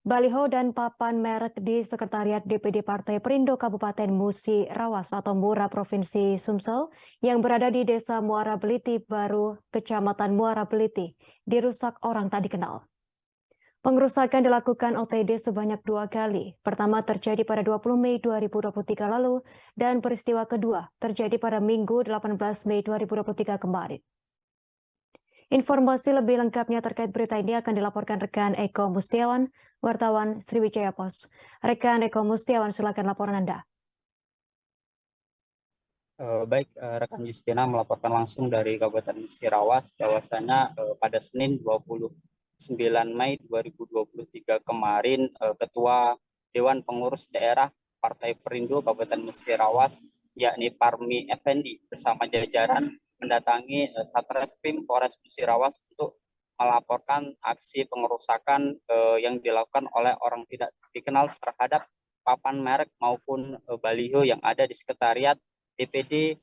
Baliho dan papan merek di Sekretariat DPD Partai Perindo Kabupaten Musi Rawas atau Mura Provinsi Sumsel yang berada di Desa Muara Beliti Baru, Kecamatan Muara Beliti, dirusak orang tak dikenal. Pengerusakan dilakukan OTD sebanyak 2 kali. Pertama terjadi pada 20 Mei 2023 lalu dan peristiwa kedua terjadi pada Minggu 18 Mei 2023 kemarin. Informasi lebih lengkapnya terkait berita ini akan dilaporkan rekan Eko Mustiawan, wartawan Sriwijaya Pos. Rekan Eko Mustiawan, silakan laporan Anda. Baik, rekan Justina melaporkan langsung dari Kabupaten Musirawas bahwasanya pada Senin 29 Mei 2023 kemarin Ketua Dewan Pengurus Daerah Partai Perindo Kabupaten Musirawas yakni Parmi Effendi bersama jajaran mendatangi Satreskrim Polres Musirawas untuk melaporkan aksi pengerusakan yang dilakukan oleh orang tidak dikenal terhadap papan merek maupun baliho yang ada di sekretariat DPD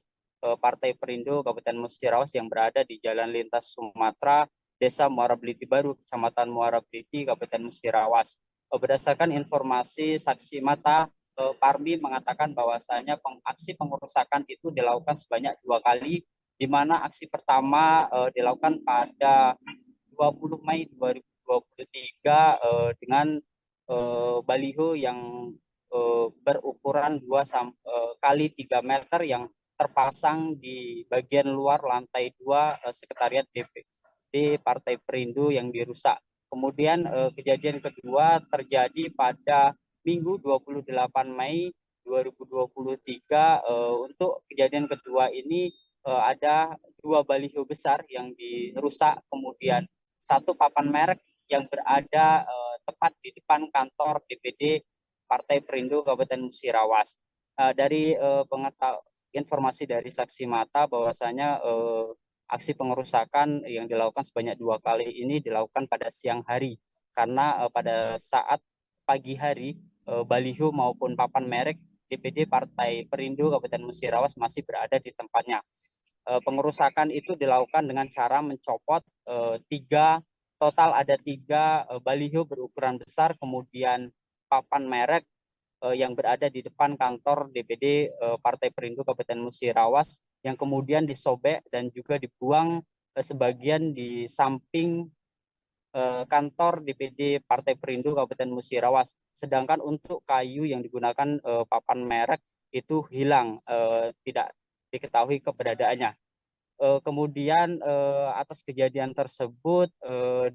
Partai Perindo Kabupaten Musirawas yang berada di Jalan Lintas Sumatera, Desa Muara Beliti Baru, Kecamatan Muara Beliti, Kabupaten Musirawas. Berdasarkan informasi saksi mata, Parmi mengatakan bahwasanya aksi pengerusakan itu dilakukan sebanyak 2 kali, di mana aksi pertama dilakukan pada 20 Mei 2023 dengan baliho yang berukuran 2 kali 3 meter yang terpasang di bagian luar lantai 2 Sekretariat DPD Partai Perindo yang dirusak. Kemudian kejadian kedua terjadi pada Minggu 28 Mei 2023. Untuk kejadian kedua ini ada 2 baliho besar yang dirusak, kemudian 1 papan merek yang berada tepat di depan kantor DPD Partai Perindo Kabupaten Musirawas. Dari informasi dari saksi mata bahwasanya aksi pengerusakan yang dilakukan sebanyak 2 kali ini dilakukan pada siang hari, karena pada saat pagi hari baliho maupun papan merek DPD Partai Perindo Kabupaten Musirawas masih berada di tempatnya. Pengerusakan itu dilakukan dengan cara mencopot total ada 3 baliho berukuran besar, kemudian papan merek yang berada di depan kantor DPD Partai Perindo Kabupaten Musirawas yang kemudian disobek dan juga dibuang sebagian di samping kantor DPD Partai Perindo Kabupaten Musirawas. Sedangkan untuk kayu yang digunakan papan merek itu hilang, tidak diketahui keberadaannya. Kemudian atas kejadian tersebut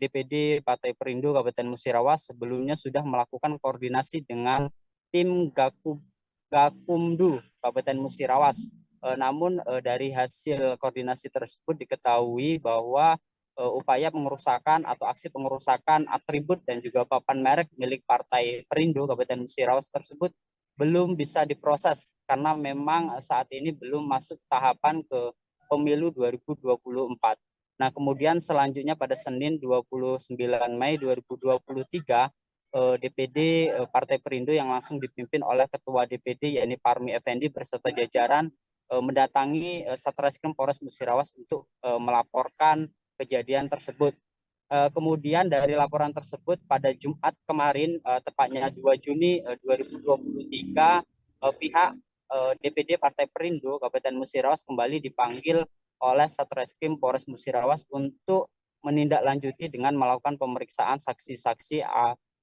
DPD Partai Perindo Kabupaten Musirawas sebelumnya sudah melakukan koordinasi dengan tim Gakumdu Kabupaten Musirawas. Namun dari hasil koordinasi tersebut diketahui bahwa upaya pengerusakan atau aksi pengerusakan atribut dan juga papan merek milik Partai Perindo Kabupaten Musirawas tersebut belum bisa diproses karena memang saat ini belum masuk tahapan ke Pemilu 2024. Nah, kemudian selanjutnya pada Senin 29 Mei 2023, DPD Partai Perindo yang langsung dipimpin oleh Ketua DPD yakni Parmi Effendi beserta jajaran mendatangi Satreskrim Polres Musirawas untuk melaporkan kejadian tersebut. Kemudian dari laporan tersebut pada Jumat kemarin, tepatnya 2 Juni 2023, pihak DPD Partai Perindo Kabupaten Musirawas kembali dipanggil oleh Satreskrim Polres Musirawas untuk menindaklanjuti dengan melakukan pemeriksaan saksi-saksi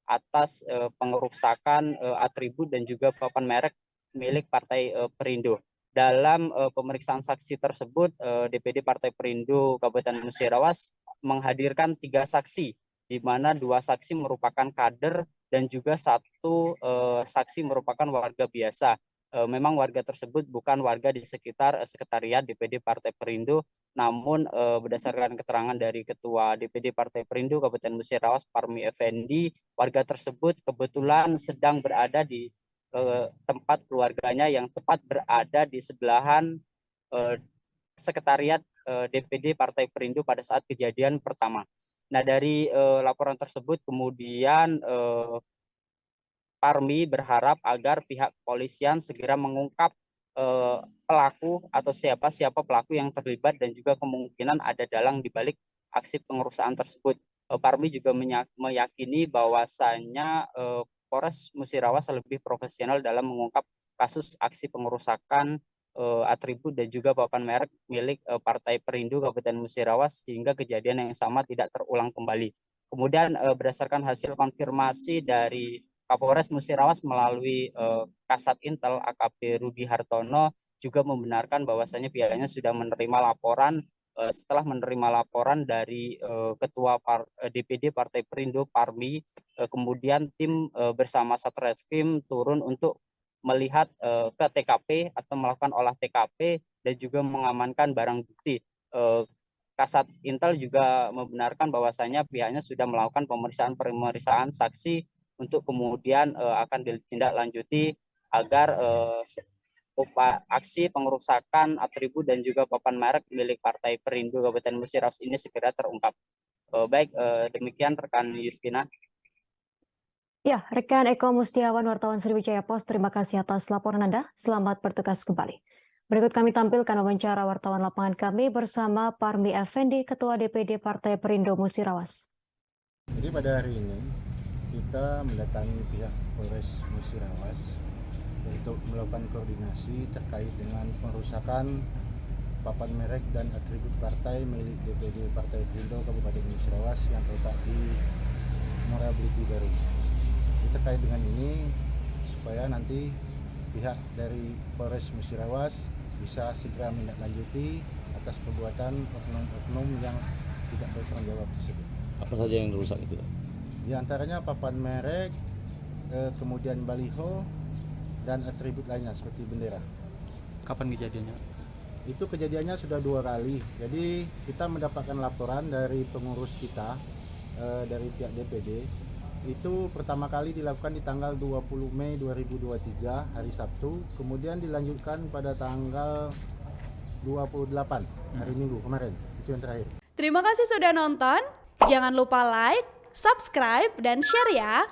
atas pengerusakan atribut dan juga papan merek milik Partai Perindo. Dalam pemeriksaan saksi tersebut, DPD Partai Perindo Kabupaten Musirawas menghadirkan 3 saksi, di mana 2 saksi merupakan kader dan juga 1 saksi merupakan warga biasa. Memang warga tersebut bukan warga di sekitar sekretariat DPD Partai Perindo, namun berdasarkan keterangan dari Ketua DPD Partai Perindo Kabupaten Musirawas Parmi Effendi, warga tersebut kebetulan sedang berada di tempat keluarganya yang tepat berada di sebelahan sekretariat DPD Partai Perindo pada saat kejadian pertama. Nah, dari laporan tersebut kemudian Parmi berharap agar pihak kepolisian segera mengungkap pelaku atau siapa pelaku yang terlibat dan juga kemungkinan ada dalang di balik aksi pengerusakan tersebut. Parmi juga meyakini bahwasannya Polres Musirawas lebih profesional dalam mengungkap kasus aksi pengerusakan atribut dan juga papan merek milik Partai Perindo Kabupaten Musirawas sehingga kejadian yang sama tidak terulang kembali. Kemudian berdasarkan hasil konfirmasi dari Kapolres Musirawas melalui Kasat Intel AKP Rudi Hartono juga membenarkan bahwasannya pihaknya sudah menerima laporan. Setelah menerima laporan dari Ketua DPD Partai Perindo Parmi, kemudian tim bersama Satreskrim turun untuk melihat ke TKP atau melakukan olah TKP dan juga mengamankan barang bukti. Kasat Intel juga membenarkan bahwasanya pihaknya sudah melakukan pemeriksaan saksi untuk kemudian akan ditindaklanjuti agar aksi pengerusakan atribut dan juga papan merek milik Partai Perindo Kabupaten Musirawas ini segera terungkap. Baik, demikian rekan Justina. Ya, rekan Eko Mustiawan, wartawan Sriwijaya Pos, terima kasih atas laporan Anda. Selamat bertugas kembali. Berikut kami tampilkan wawancara wartawan lapangan kami bersama Parmi Effendi, Ketua DPD Partai Perindo Musirawas. Jadi pada hari ini kita mendatangi pihak Polres Musirawas untuk melakukan koordinasi terkait dengan pengerusakan papan merek dan atribut partai milik DPD Partai Perindo Kabupaten Musirawas yang terletak di Muara Beliti Baru. Jadi terkait dengan ini supaya nanti pihak dari Polres Musirawas bisa segera menindaklanjuti atas perbuatan oknum-oknum yang tidak bertanggung jawab tersebut. Apa saja yang rusak itu? Di antaranya papan merek, kemudian baliho, dan atribut lainnya seperti bendera. Kapan kejadiannya? Itu kejadiannya sudah 2 kali. Jadi kita mendapatkan laporan dari pengurus kita, dari pihak DPD. Itu pertama kali dilakukan di tanggal 20 Mei 2023, hari Sabtu. Kemudian dilanjutkan pada tanggal 28, hari Minggu kemarin. Itu yang terakhir. Terima kasih sudah nonton. Jangan lupa like, subscribe, dan share ya.